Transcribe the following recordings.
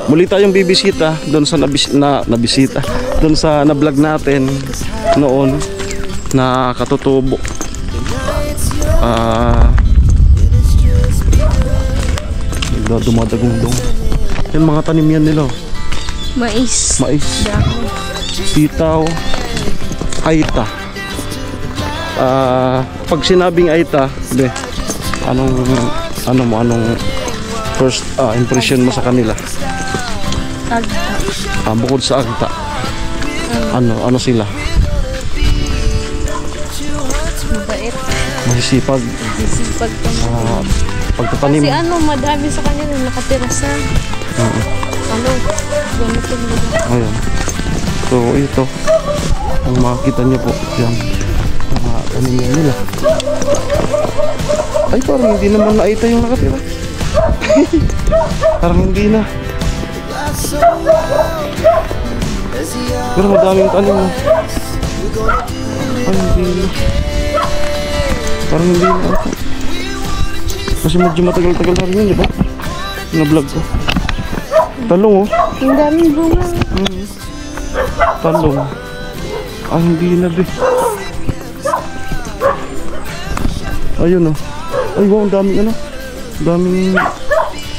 Muli tayong bibisita doon sa nabisita doon sa na-vlog natin noon na Katutubo. Dumadagundong. Yan mga tanim yan nila. Mais. Sitaw. Aita. Pag sinabing Aita, anong first impression mo sa kanila? Agta. Bukod sa agta, ano sila? Mabait. Masisipag. Masipag kami. Pagtatanim. Kasi madami sa kanila nakatira sa ganito lugar. Ayan. So ito, ang makikita niyo po, yan, mga tanim nila. Ay, parang hindi naman naita yung nakatira. Parang hindi na. Pero madaming tanim. Ay, hindi na. Parang hindi na. Kasi medyo matagal-tagal na rin yun, di ba? Na-vlog ko. Talong, oh. Ang daming bunga. Talong. Ah, hindi na, be. Ayun, oh. Ay, wow, ang daming ano. Daming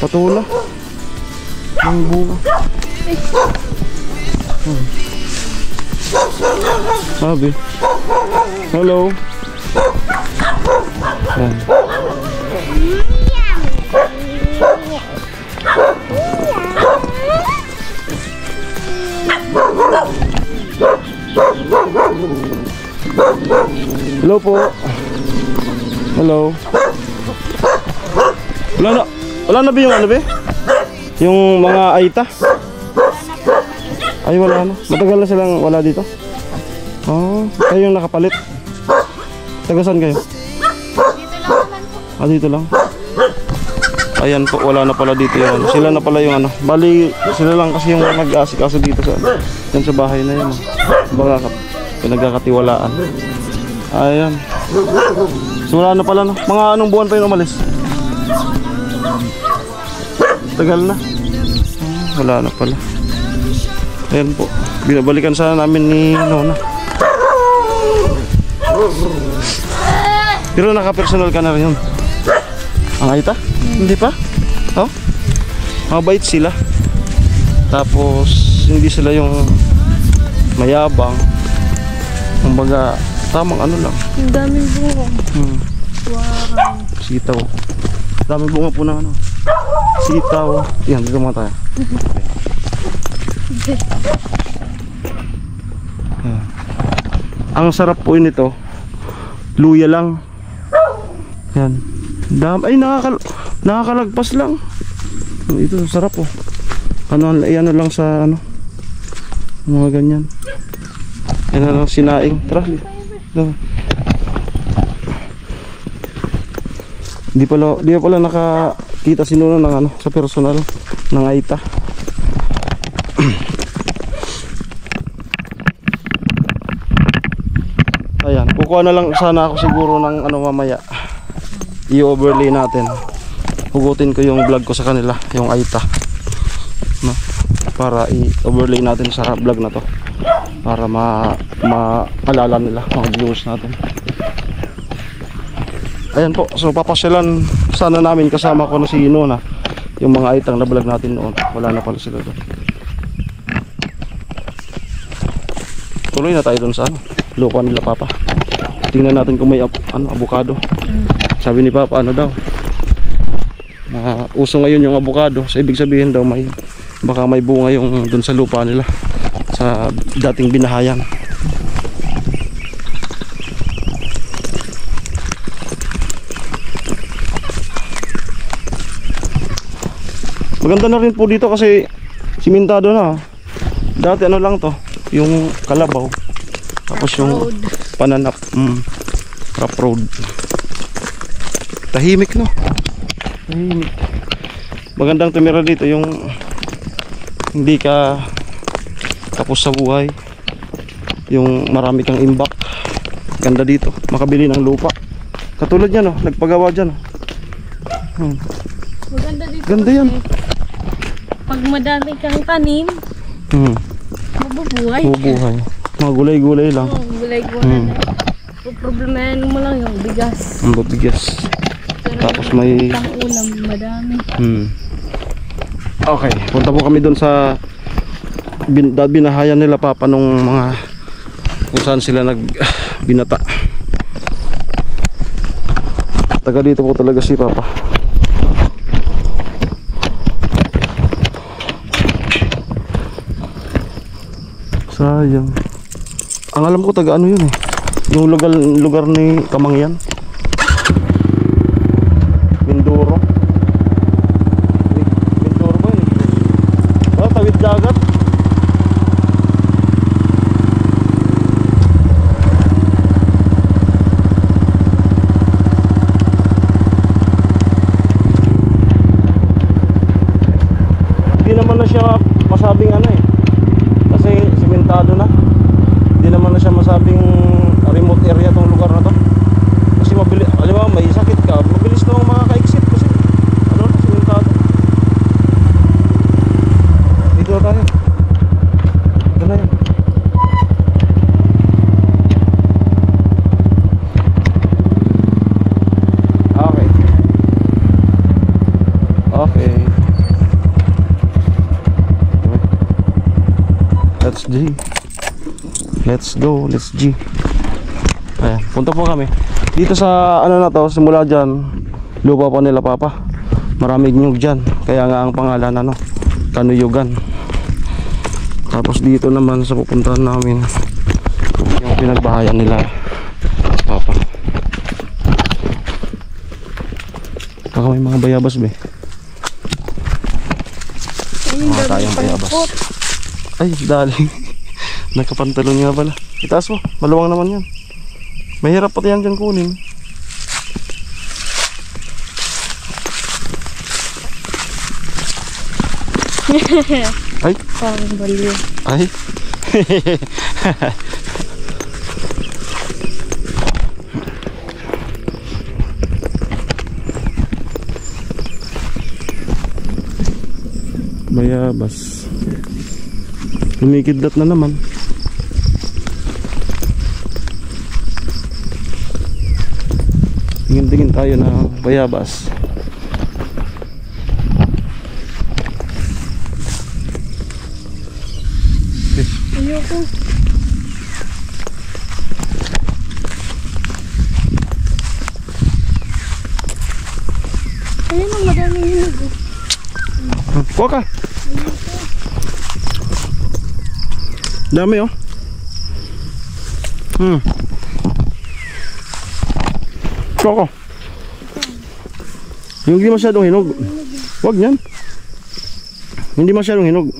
patola. Ang bunga. Sabi. Hello. Yan. Hello po. Hello. Wala na ba yung ano ba? Yung mga aita? Ay, wala na. Matagal na silang wala dito. Oh, kayo yung nakapalit. Tagasan kayo? Dito lang. Ayan po, wala na pala dito yung ano. Sila na pala yung ano. Bali, sila lang kasi yung nag-aasikaso dito sa yan sa bahay na yan. Baga pinagkakatiwalaan. Ayan. So wala na pala no. Mga anong buwan pa yung umalis? Tagal na. Wala na pala. Ayan po. Binabalikan sana namin ni Nona. Pero naka-personal ka na rin yun. Ang Aita? Hindi pa? Oh? Mabait sila. Tapos hindi sila yung mayabang. Kumbaga tamang ano lang. Ang daming bunga. Wow. Sitaw. Daming bunga po na ano. Sitaw. Yan, dito mga tayo. Ang sarap po nito, luya lang. Yan. Ay, nakakalagpas lang. Ito, sarap po. Ano lang sa ano. Mga ganyan. Yan na lang sinaing. Tara. Di pala nakakita si Nuna ng ano, sa personal ng Aita. Ayan, kukuha na lang sana ako siguro ng ano mamaya. I-overlay natin. Hugutin ko yung vlog ko sa kanila, yung Aita. No? Para i-overlay natin sa vlog na to. Para maalala nila mga viewers natin. Ayan po, so papasyalan sana namin kasama ko na si Nona. Yung mga Aitang na vlog natin noon. Wala na pala sila doon. Tuloy na tayo doon sa ano, lupa nila Papa. Tingnan natin kung may avocado. Sabi ni Papa ano daw, uso ngayon yung avocado. So ibig sabihin daw baka may bunga yung doon sa lupa nila, sa dating binahayan. Maganda na rin po dito kasi simentado na. Dati ano lang to, yung kalabaw. Tapos yung pananap, rough road. Tahimik no. Tahimik. Magandang tumira dito yung hindi ka tapos sa buhay. Yung marami kang imbak. Ganda dito, makabili ng lupa. Katulad yan, oh. Nagpagawa dyan, oh. Maganda dito. Ganda yan. Pag madami kang tanim, mabubuhay. Bubuhay. Mga gulay-gulay lang. Oo, gulay-gulay na. Problemahin mo lang yung bigas. Ang bigas. Tapos may... Pang ulam, madami. Okay, punta po kami doon sa binahayan nila papa nung mga kung saan sila binata. Taga dito po talaga si papa. Sayang. Ang alam ko taga ano yun eh. Yung lugar ni Kamangyan. Mindoro. Mindoro ba yun? Oh, tawid dagat. Hindi naman na siya masabing ano eh. Kasi simentado na. Hindi naman na siya masabing remote area tong lugar na to. Kasi mabilis, alam mo, may sakit ka, mabilis namang makaka-exit kasi ano na, simentado. Dito na tayo. Ito na yun. Okay. Okay. Let's G. Let's go, let's G. Ayan, punta po kami. Dito sa ano na to, simula dyan, lupa pa nila papa. Maraming nyug dyan. Kaya nga ang pangalan ano, Kanuyugan. Tapos dito naman sa pupuntahan namin, yung pinagbahayan nila papa. Baka may mga bayabas be. Mga tayong bayabas. Ay, dali. Nagkapantalon nga pala. Itaas mo, maluwang naman yan. Mahirap pati yan dyan kunin. Ay. Parang baliw. Ay. Bayabas. Lumikidlat na naman. Tingin-tingin tayo na bayabas. Ayoko. Ayun ang madaming hinog. Kuha ka. Dami oh. Kuha ka. Yung hindi masyadong hinog. Huwag yan. Hindi masyadong hinog.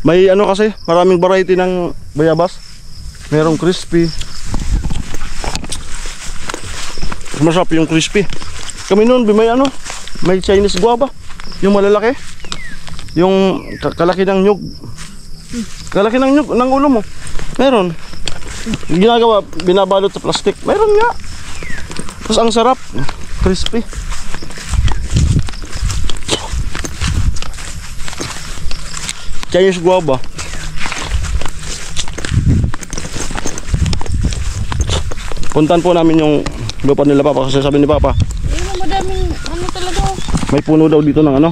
May ano kasi, maraming variety ng bayabas. Merong crispy. Masarap yung crispy. Kami noon, may ano, may Chinese guava. Yung malalaki. Yung kalaki ng nyug. Kalaki ng nyug, ng ulo mo. Meron. Ginagawa, binabalot sa plastic. Meron nga. Tapos ang sarap. Crispy. Chinese guava. Puntan po namin yung lupa nila papa kasi sabi ni papa, Ayun ang madaming ano talaga. may puno daw dito ng ano.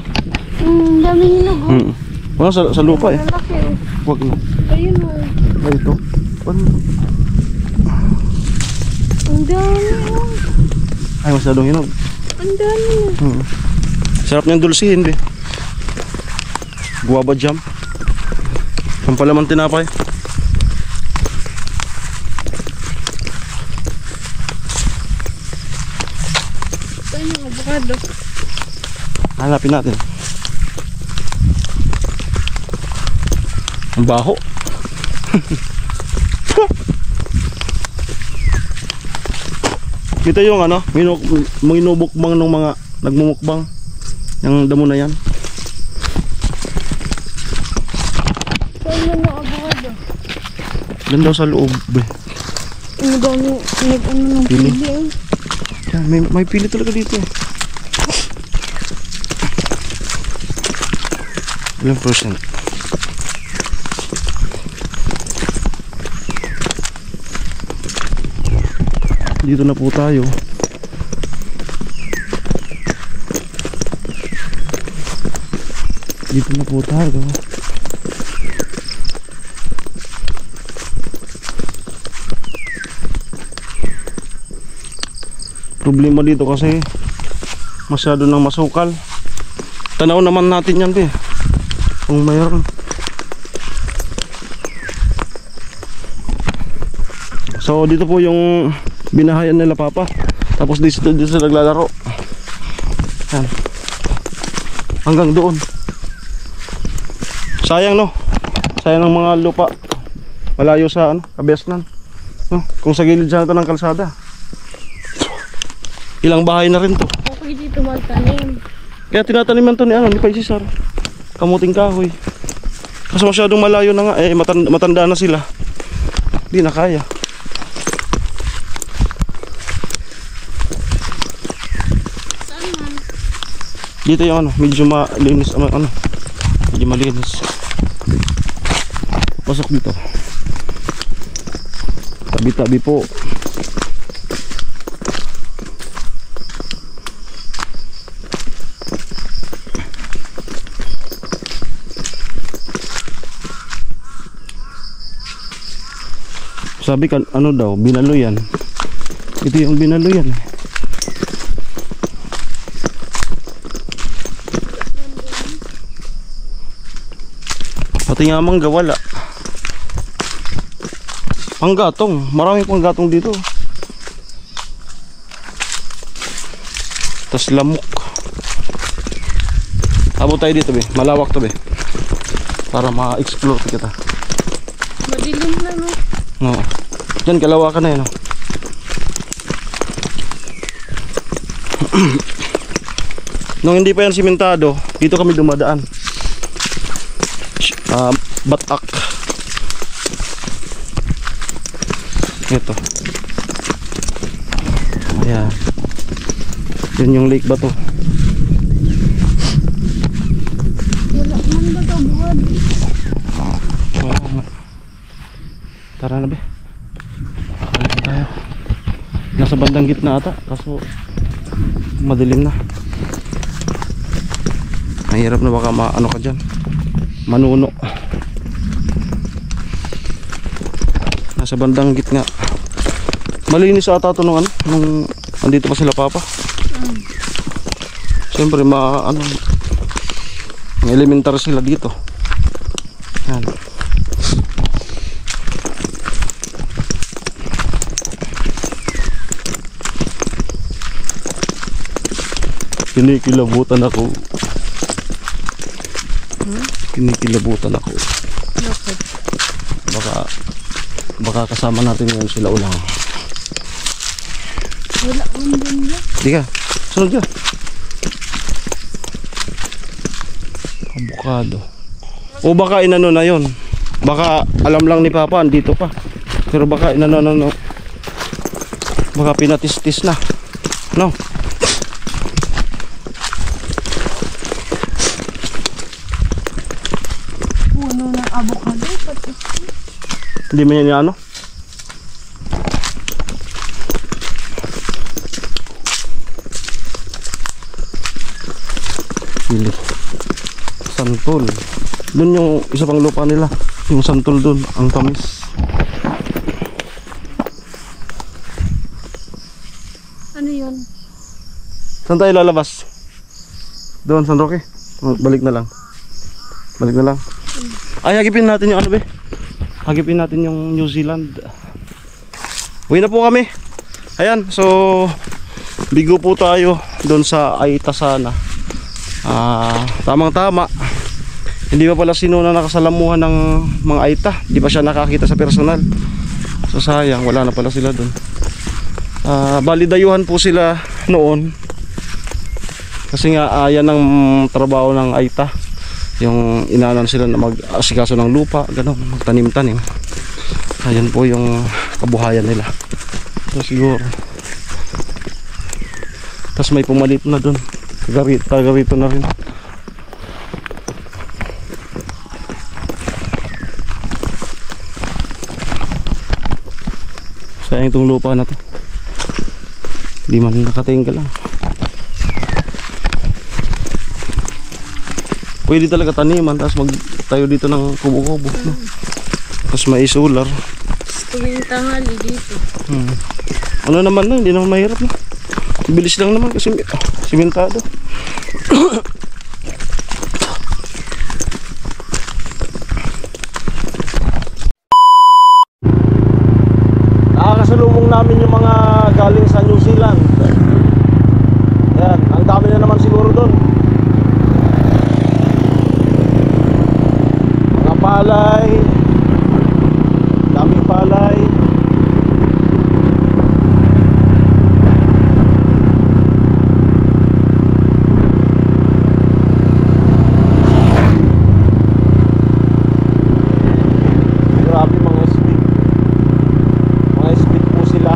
Daming hinog. Wala sa lupa eh. Malaki oh. Wag na. Ayun oh. Ay ito. Ano? Ang dami oh. Ay masyadong hinog. Ang dami. Sarap niyang dulsihin be. Guava jam. Ang palaman tinapay. Ayun yung avocado. Hanapin natin. Ang baho. Ito yung ano, minubukbang ng mga nagmumukbang. Yung damo na yan. Saan yung mga abogado? Doon daw sa loob. Ano daw nag-ano ng Pili. pili eh. Yan, may pili talaga dito eh. Ilang percent? Dito na po tayo. Dito na po tayo. Problema dito kasi masyado nang masukal. Tanaw naman natin yan be. Kung mayroon. So dito po yung binahayan nila papa. Tapos dito sila naglalaro. Yan. Hanggang doon. Sayang no. Sayang ng mga lupa. Malayo sa ano, Kabesnan. No? Kung sa gilid sana ito ng kalsada. Ilang bahay na rin to. Okay dito magtanim. Kaya tinataniman to ni Pai Cesar. Kamuting kahoy. Kasi masyadong malayo na nga, matanda na sila. Hindi na kaya. Saan man? Dito yung medyo malinis, medyo malinis. Pasok dito. Tabi-tabi po. Sabi kan ano daw, binaluyan. Ito yung binaluyan. Pati nga mangga wala. Panggatong, maraming panggatong dito. Tas lamok. Abot tayo dito be, malawak to be. Para ma-explore kita. Madilim na no. No. Diyan kalawakan na 'yan, no. Nung hindi pa yan simentado, dito kami dumadaan. Batak. Ito. Ayan. Yun yung lake ba to? Wala man ba ito buwan? Tara na be. Balik na tayo. Nasa bandang gitna ata, kaso madilim na. Mahirap na baka maano ka dyan, manuno. Nasa bandang gitna. Malinis ata ito nung andito pa sila papa. Siyempre elementary sila dito. Yan. Kinikilabutan ako. Kinikilabutan ako. Bakit? Baka kasama natin ngayon sila ulang. Wala man din ba? Di ka, sunod ka. Avocado. O baka inano na yon. Baka alam lang ni Papa, andito pa. Pero baka inano. Baka pinatistis na. No? Puno ng avocado. Pati. Hindi mo yan ano? Pili. Santol. Doon yung isa pang lupa nila. Yung santol doon. Ang tamis. Ano yun? Saan tayo lalabas? Doon, San Roque? Balik na lang. Balik na lang. Ay, hagipin natin yung ano be? Hagipin natin yung New Zealand. Uwi na po kami. Ayan, so bigo po tayo doon sa Aita sana. Tamang tama. Hindi pa pala sino na nakasalamuhan ng mga Aita. Hindi pa siya nakakita sa personal. So sayang, wala na pala sila doon. Bali dayuhan po sila noon. Kasi nga yan ang trabaho ng Aita. Yung inanan sila na mag-asikaso ng lupa, gano'n, magtanim-tanim. Ayan po yung kabuhayan nila. So siguro. Tapos may pumalit na doon. Taga-rito na rin. Sayang itong lupa na to. Di man nakatinggal lang. Pwede talaga taniman, tapos magtayo dito ng kubo-kubo, no? Tapos may solar. Tuwing tanghali dito. Ano naman na, hindi naman mahirap, no? Bilis lang naman kasi simentado. Nakakasalubong namin yung mga galing sa New Zealand. Yan, ang dami na naman siguro doon. Mga palay, daming palay. Grabe mga speed. Mga speed po sila.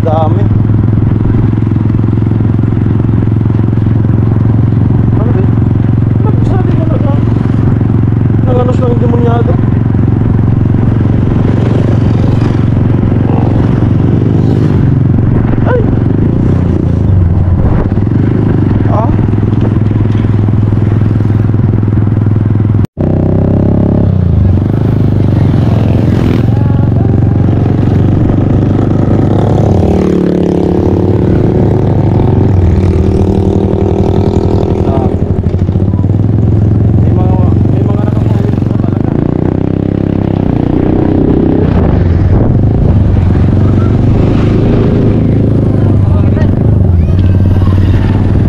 Dami. Ano din? Nagsabi ka na lang. Nanganos lang yung demonyado. Ay! Ah? May mga nakapawin pa talaga.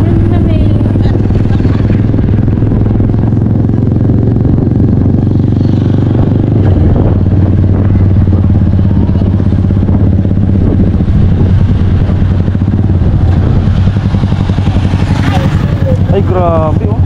Yan na may Ay grabe oh.